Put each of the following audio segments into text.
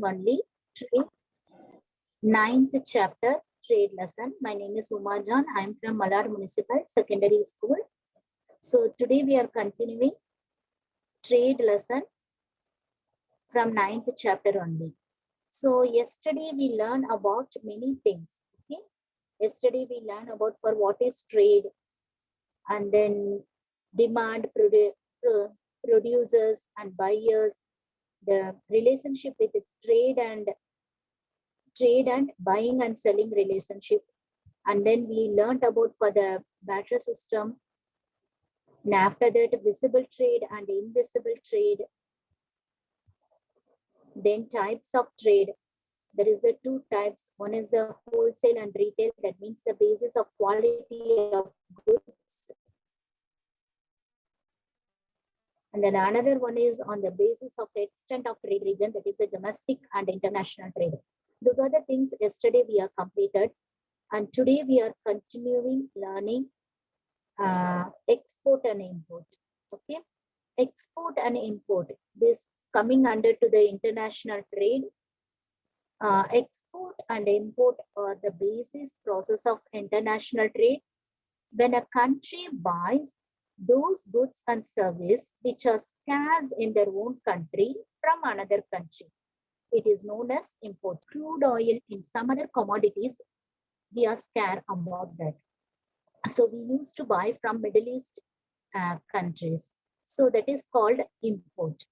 only, trade, 9th chapter, trade lesson. My name is Umajan. I am from Malad Municipal Secondary School. So today we are continuing trade lesson from 9th chapter only. So yesterday we learned about many things. Okay. Yesterday we learned about for what is trade, and then demand, producers and buyers, the relationship with the trade and buying and selling relationship. And then we learned about for the barter system, and after that visible trade and invisible trade. Then types of trade, there is the two types. One is the wholesale and retail, that means the basis of quality of goods. And then another one is on the basis of the extent of trade region, that is the domestic and international trade. Those are the things yesterday we are completed. And today we are continuing learning export and import. Okay, export and import, this coming under to the international trade. Export and import are the basis process of international trade. When a country buys those goods and services which are scarce in their own country from another country, it is known as import. Crude oil in some other commodities, we are scared about that. So we used to buy from Middle East countries. So that is called import.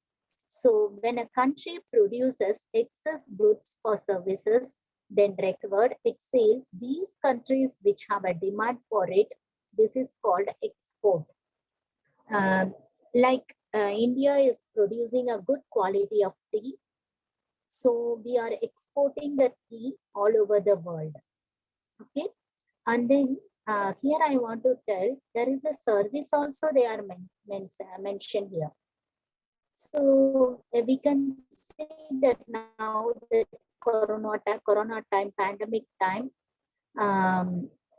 So when a country produces excess goods or services, then recovered, it sells these countries which have a demand for it. This is called export. India is producing a good quality of tea. So we are exporting the tea all over the world. Okay. And then here I want to tell, there is a service also they are mentioned here. So we can see that now the corona time, pandemic time,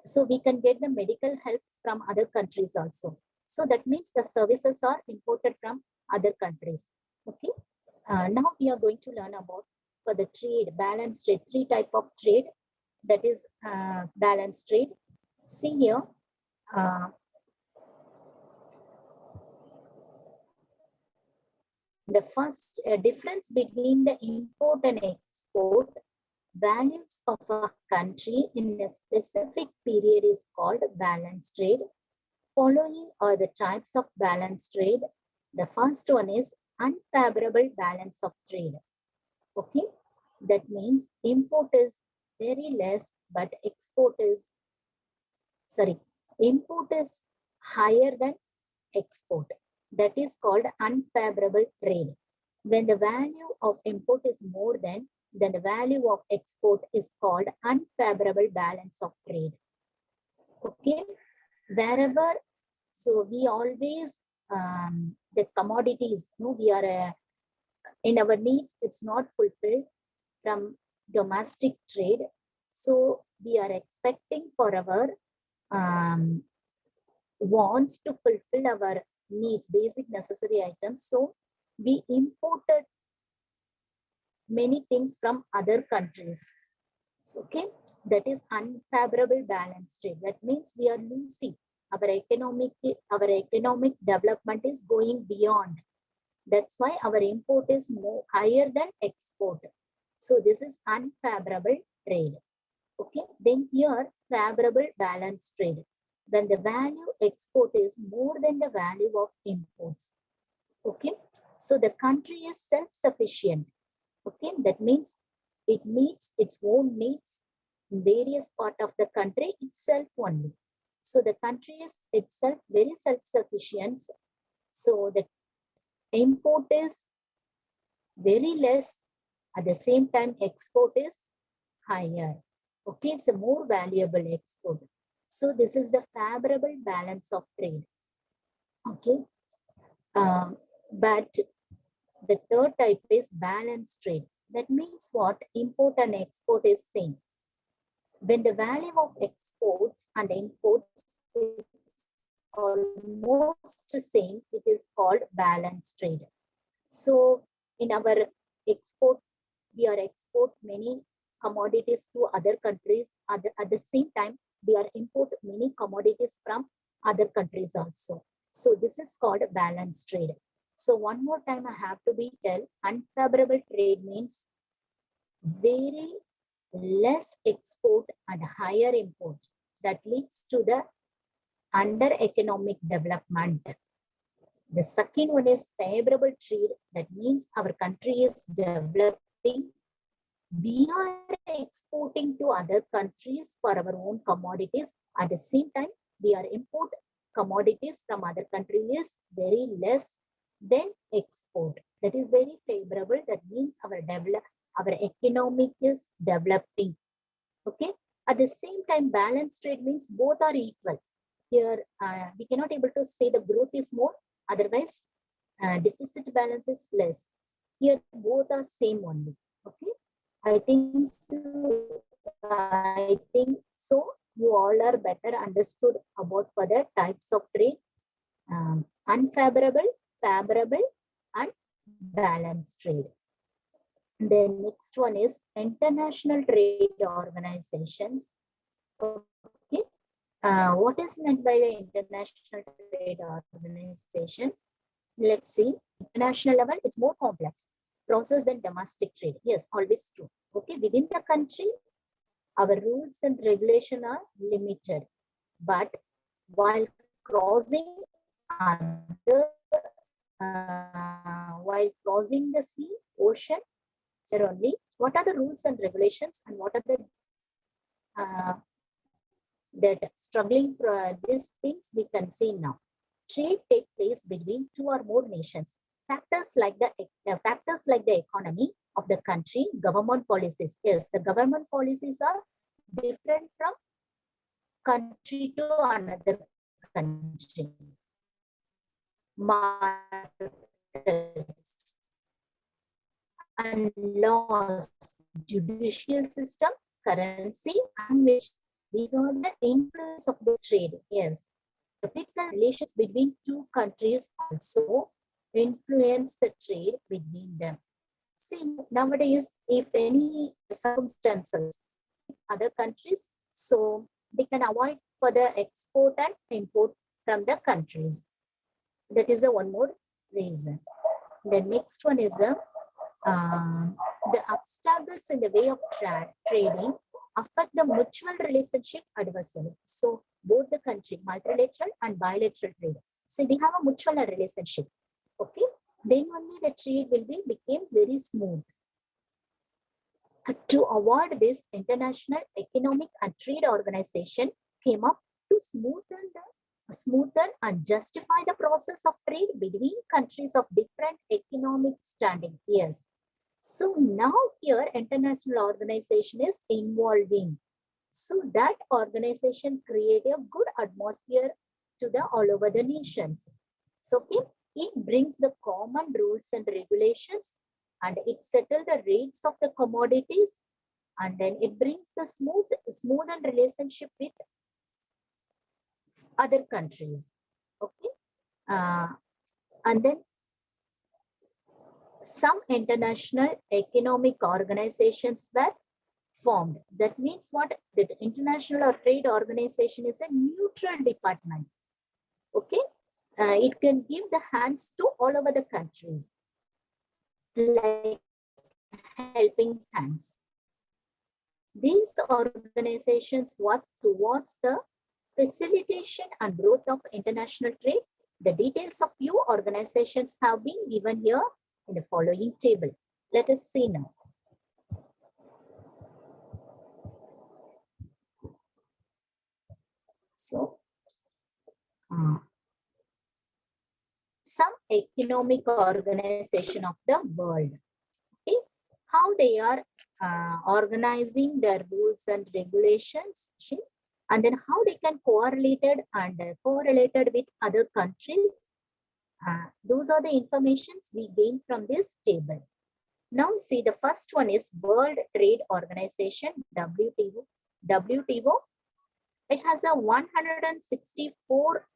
so we can get the medical helps from other countries also. So that means the services are imported from other countries. Okay. Now we are going to learn about for the trade, balance trade, three type of trade, that is balance trade. See here, the first difference between the import and export, values of a country in a specific period is called balance trade. Following are the types of balance trade. The first one is unfavorable balance of trade. Okay, that means import is very less, but import is higher than export. That is called unfavorable trade. When the value of import is more than the value of export is called unfavorable balance of trade. Okay, wherever, so we always, the commodities, we are in our needs, it's not fulfilled from domestic trade. So we are expecting for our wants to fulfill our needs, basic necessary items. So we imported many things from other countries. Okay, that is unfavorable balance trade. That means we are losing our economic development is going beyond. That's why our import is more higher than export. So this is unfavorable trade. Okay, then here favorable balance trade, when the value export is more than the value of imports. Okay, so the country is self-sufficient. Okay, that means it meets its own needs in various part of the country itself only. So the country is itself very self-sufficient. So the import is very less, at the same time export is higher. Okay, it's a more valuable export. So this is the favorable balance of trade. Okay, but the third type is balance trade. That means what? Import and export is same. When the value of exports and imports is almost the same, it is called balance trade. So in our export we are export many commodities to other countries. At the same time, we are import many commodities from other countries also. So this is called balanced trade. So one more time I have to be tell, unfavorable trade means very less export and higher import that leads to the under economic development. The second one is favorable trade. That means our country is developing. We are exporting to other countries for our own commodities. At the same time, we are import commodities from other countries very less than export. That is very favorable. That means our economic is developing. Okay. At the same time, balanced trade means both are equal. Here, we cannot able to say the growth is more. Otherwise, deficit balance is less. Here, both are same only. Okay. I think so. You all are better understood about for the types of trade, unfavorable, favorable, and balanced trade. The next one is international trade organizations. Okay. What is meant by the international trade organization? Let's see. International level, it's more complex process than domestic trade. Yes, always true. Okay, within the country, our rules and regulation are limited. But while crossing while crossing the sea, ocean, there only what are the rules and regulations and what are the that struggling for these things we can see now. Trade take place between two or more nations. Factors like the economy of the country, government policies. Yes, the government policies are different from country to another country. Markets and laws, judicial system, currency, and which these are the influence of the trade. Yes, the political relations between two countries also influence the trade between them. See, nowadays, if any circumstances other countries, so they can avoid for the export and import from the countries. That is the one more reason. The next one is the obstacles in the way of trading affect the mutual relationship adversely. So both the country, multilateral and bilateral trade. So they have a mutual relationship. Okay, then only the trade will became very smooth. To avoid this, International Economic and Trade Organization came up to smoothen and justify the process of trade between countries of different economic standing. Yes. So now here international organization is involving. So that organization create a good atmosphere to the all over the nations. So it brings the common rules and regulations and it settles the rates of the commodities and then it brings the smoothened relationship with other countries. Okay. And then some international economic organizations were formed. That means what? The International or Trade Organization is a neutral department. Okay. It can give the hands to all over the countries, like helping hands. These organizations work towards the facilitation and growth of international trade. The details of few organizations have been given here in the following table. Let us see now. So, some economic organization of the world. Okay, how they are organizing their rules and regulations, and then how they can correlated with other countries. Those are the informations we gain from this table. Now see, the first one is World Trade Organization, WTO. WTO. It has a 164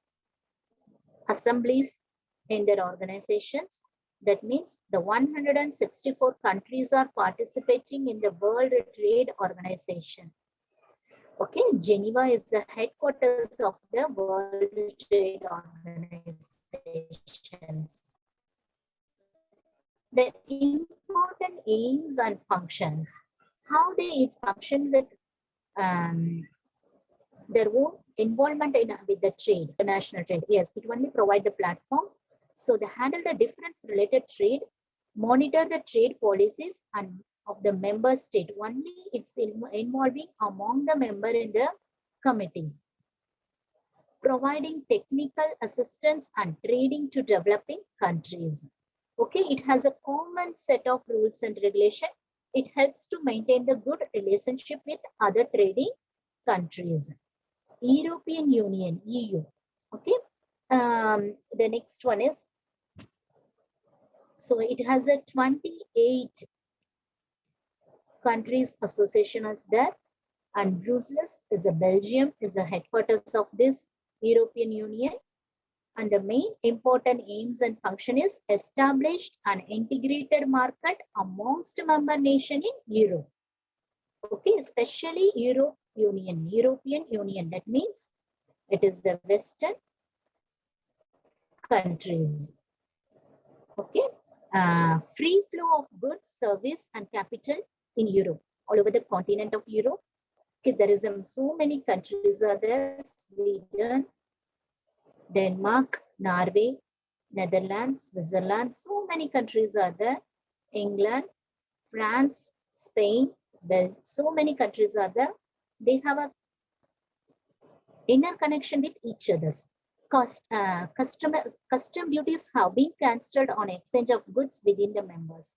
assemblies in their organizations. That means the 164 countries are participating in the World Trade Organization. Okay, Geneva is the headquarters of the World Trade Organizations. The important aims and functions, how they each function with their own involvement in with the trade, international trade. Yes, it only provide the platform. So they handle the difference related trade, monitor the trade policies and of the member state. Only it's involving among the member in the committees. Providing technical assistance and trading to developing countries. Okay, it has a common set of rules and regulation. It helps to maintain the good relationship with other trading countries. European Union, EU. Okay. The next one is, so it has a 28 countries association is there, and Brussels is a Belgium, is the headquarters of this European Union. And the main important aims and function is established an integrated market amongst member nation in Europe. Okay, especially European Union. That means it is the Western countries. Okay, free flow of goods, service, and capital in Europe, all over the continent of Europe. Okay, there is so many countries are there: Sweden, Denmark, Norway, Netherlands, Switzerland. So many countries are there. England, France, Spain. So many countries are there. They have a inner connection with each other's. Custom duties have been cancelled on exchange of goods within the members.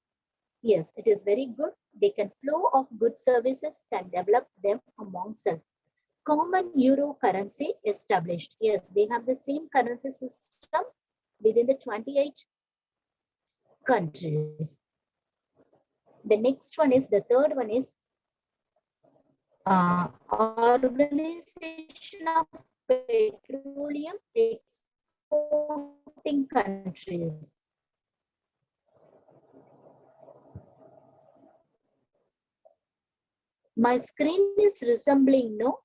Yes, it is very good. They can flow of good services, can develop them among self. Common euro currency established. Yes, they have the same currency system within the 28 countries. The next one is, the third one is Organization of Petroleum Exporting Countries. My screen is resembling, no?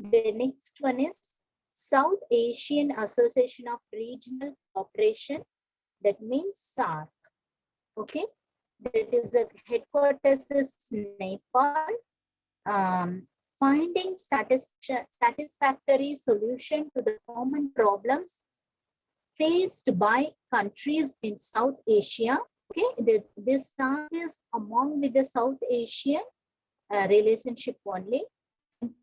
The next one is South Asian Association of Regional Cooperation. That means SARC. Okay, that is the headquarters is Nepal. Finding satisfactory solution to the common problems faced by countries in South Asia. Okay, this SARC is among with the South Asian relationship only.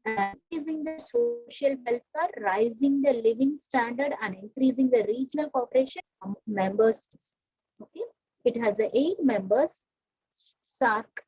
Increasing the social welfare, rising the living standard, and increasing the regional cooperation among member states. Okay, it has 8 members. SARC.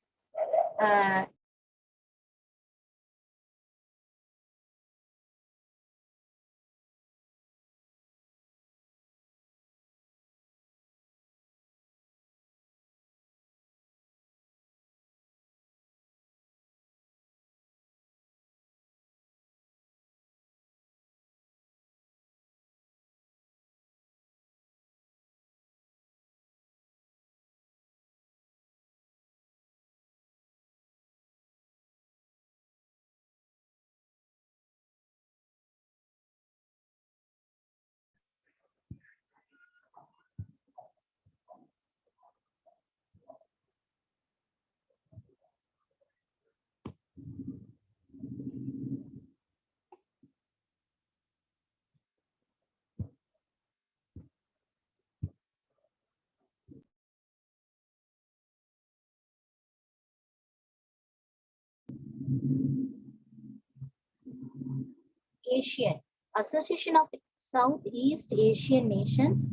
Asian Association of Southeast Asian Nations,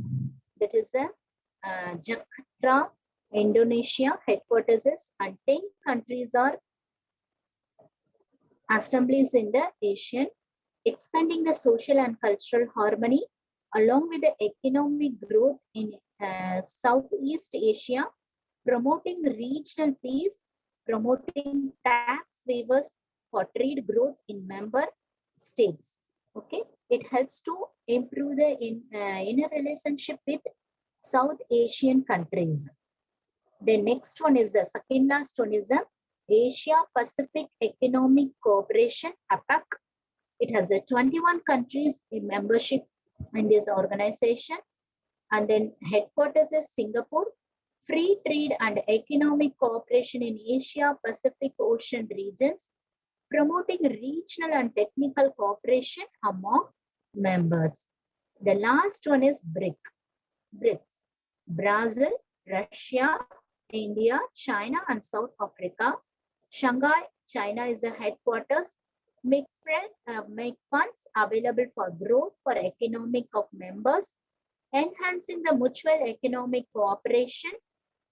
that is the Accra, Indonesia headquarters is, and 10 countries are assemblies in the Asian, expanding the social and cultural harmony along with the economic growth in Southeast Asia, promoting regional peace, promoting tax waivers for trade growth in member states. Okay, it helps to improve the inner relationship with South Asian countries. The next one is the second last one is the Asia Pacific Economic Cooperation, APEC. It has 21 countries in membership in this organization. And then headquarters is Singapore. Free trade and economic cooperation in Asia Pacific Ocean regions, promoting regional and technical cooperation among members. The last one is BRICS. Brazil, Russia, India, China, and South Africa. Shanghai, China is the headquarters. Make funds available for growth for economic of members, enhancing the mutual economic cooperation,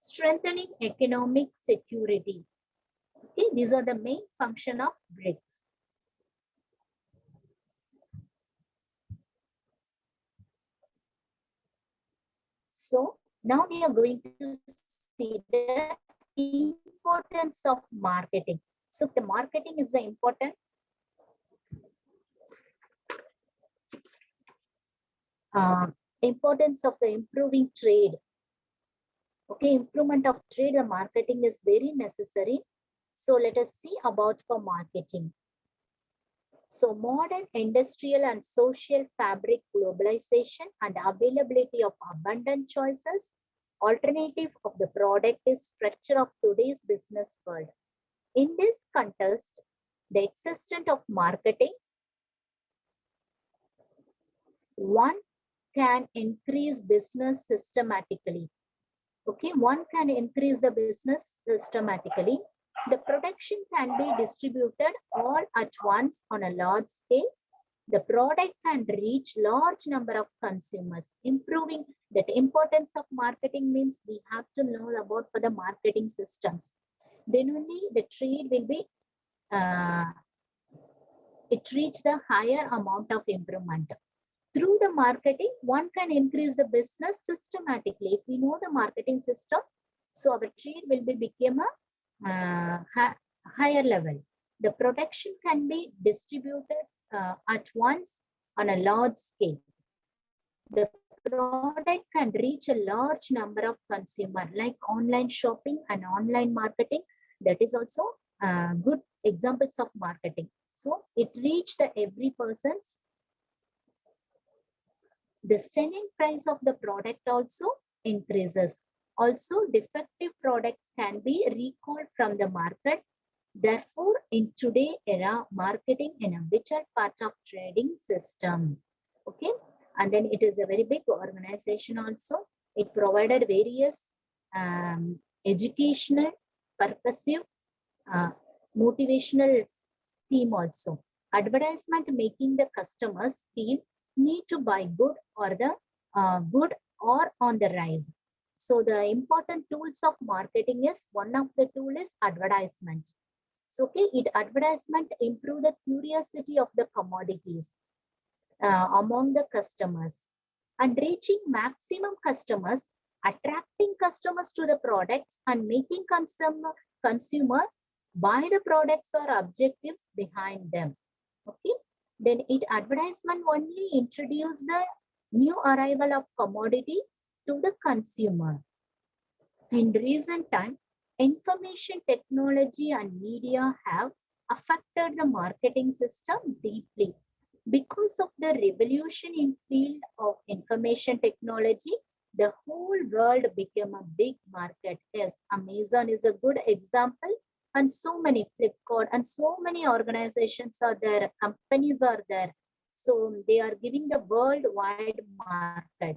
strengthening economic security. Okay, these are the main function of BRICS. So now we are going to see the importance of marketing. So the marketing is the important importance of the improving trade. Okay, improvement of trade and marketing is very necessary. So let us see about for marketing. So modern industrial and social fabric, globalization and availability of abundant choices, alternative of the product is structure of today's business world. In this context, the existence of marketing, one can increase business systematically. Okay, one can increase the business systematically. The production can be distributed all at once on a large scale. The product can reach large number of consumers. Improving that importance of marketing means we have to know about for the marketing systems. Then only the trade will be, it reach the higher amount of improvement. Through the marketing, one can increase the business systematically. If we know the marketing system, so our trade will be become a higher level. The production can be distributed at once on a large scale. The product can reach a large number of consumers, like online shopping and online marketing. That is also good examples of marketing. So it reached the every person's. The selling price of the product also increases. Also, defective products can be recalled from the market. Therefore, in today's era, marketing is a vital part of trading system. Okay, and then it is a very big organization also. It provided various educational, purposive, motivational theme also. Advertisement making the customers feel need to buy good or the good or on the rise. So the important tools of marketing is, one of the tool is advertisement. So okay, advertisement improve the curiosity of the commodities among the customers and reaching maximum customers, attracting customers to the products and making consumer buy the products or objectives behind them. Okay, then advertisement only introduce the new arrival of commodity to the consumer. In recent time, information technology and media have affected the marketing system deeply. Because of the revolution in field of information technology, the whole world became a big market. Yes, Amazon is a good example, and so many Flipkart and so many organizations are there, companies are there. So they are giving the worldwide market.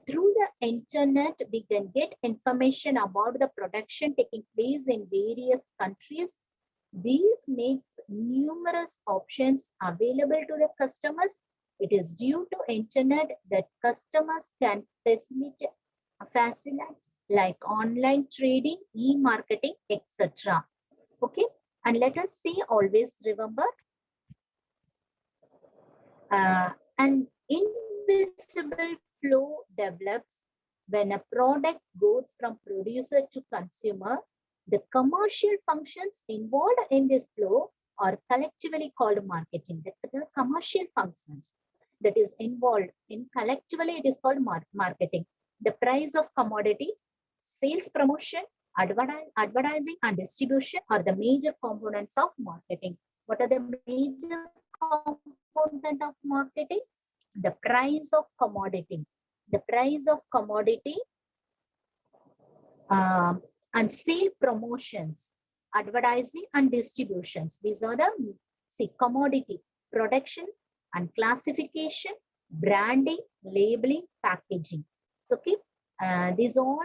Through the internet, we can get information about the production taking place in various countries. This makes numerous options available to the customers. It is due to internet that customers can facilities like online trading, e-marketing, etc. Okay, and let us see, always remember, an invisible flow develops when a product goes from producer to consumer. The commercial functions involved in this flow are collectively called marketing. The commercial functions that is involved in collectively, it is called marketing. The price of commodity, sales promotion, advertising and distribution are the major components of marketing. What are the major component of marketing? The price of commodity. The price of commodity and sale promotions, advertising and distributions. These are the commodity, production and classification, branding, labeling, packaging. So okay, these all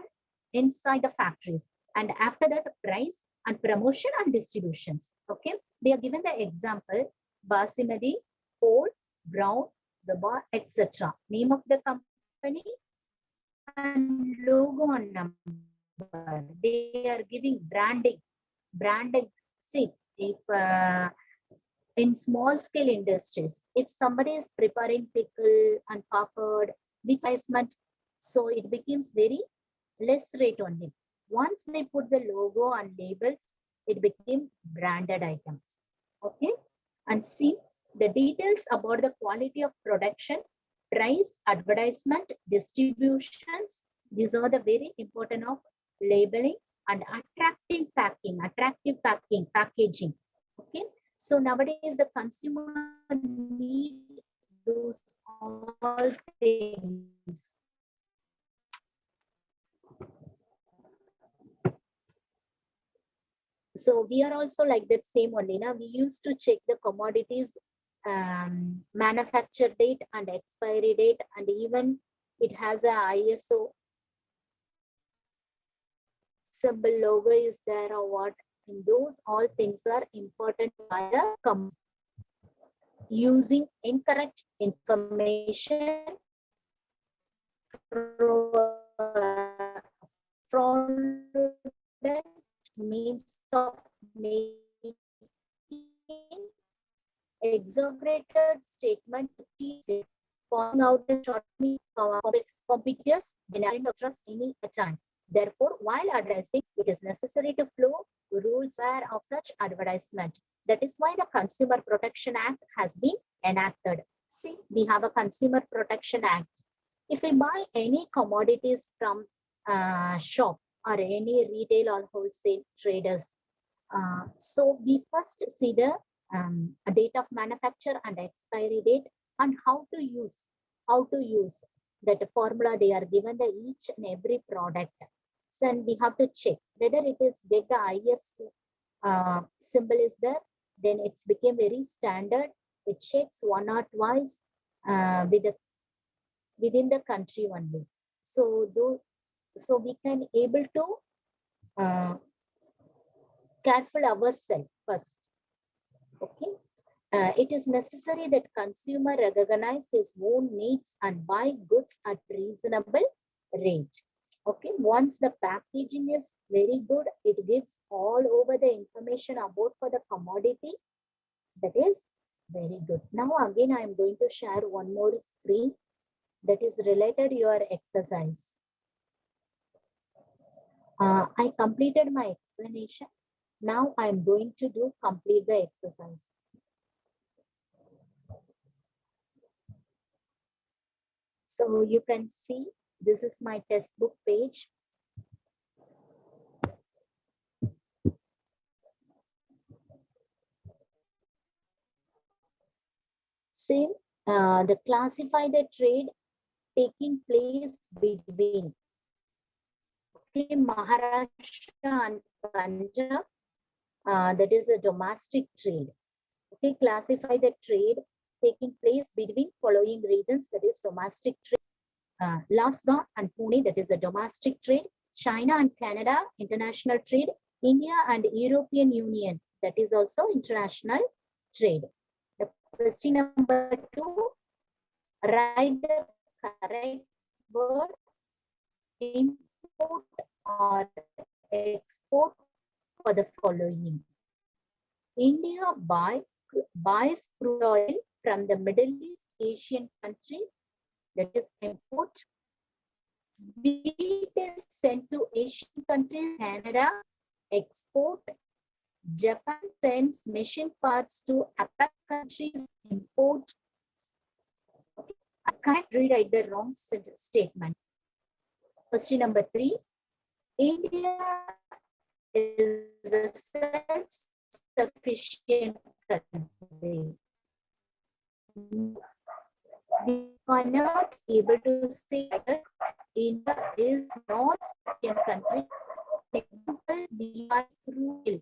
inside the factories. And after that, price and promotion and distributions. Okay, they are given the example: Basimati, Pole, Brown, Baba, etc. Name of the company and logo and number. They are giving branding. Branding. See, if in small scale industries, if somebody is preparing pickle and papad with placement, so it becomes very less rate only. Once we put the logo and labels, it became branded items. Okay, and see the details about the quality of production, price, advertisement, distributions. These are the very important of labeling and attractive packaging. Okay, so nowadays the consumer need those all things. So we are also like that same only. Now we used to check the commodities manufacture date and expiry date, and even it has a ISO symbol, logo is there or what. And those all things are important by the using incorrect information, fraudulent means of making exaggerated statement, falling out the short competitors, denying of trust any time. Therefore, while addressing, it is necessary to follow rules of such advertisement. That is why the Consumer Protection Act has been enacted. See, we have a Consumer Protection Act. If we buy any commodities from shop or any retail or wholesale traders, so we first see the date of manufacture and expiry date and how to use that formula. They are given the each and every product. So and we have to check whether it is get the IS symbol is there, then it's became very standard. It checks one or twice within the country only. So we can able to careful ourselves first. Okay, it is necessary that consumer recognize his own needs and buy goods at reasonable rate. Okay, once the packaging is very good, it gives all over the information about for the commodity. That is very good. Now again, I am going to share one more screen that is related to your exercise. I completed my explanation. Now I am going to complete the exercise. So you can see this is my textbook page. Same, the classify the trade taking place between Maharashtra and Punjab. That is a domestic trade. Okay, classify the trade taking place between following regions, that is domestic trade. Lasga and Pune, that is a domestic trade. China and Canada, international trade. India and European Union, that is also international trade. The question number 2, write the correct word import or export for the following. India buys crude oil from the Middle East Asian country, that is import. Wheat is sent to Asian countries, Canada, export. Japan sends machine parts to APAC countries, import. I can't rewrite the wrong statement. Question number 3. India is a self-sufficient country. We are not able to say that India is not sufficient country. Example, we buy crude oil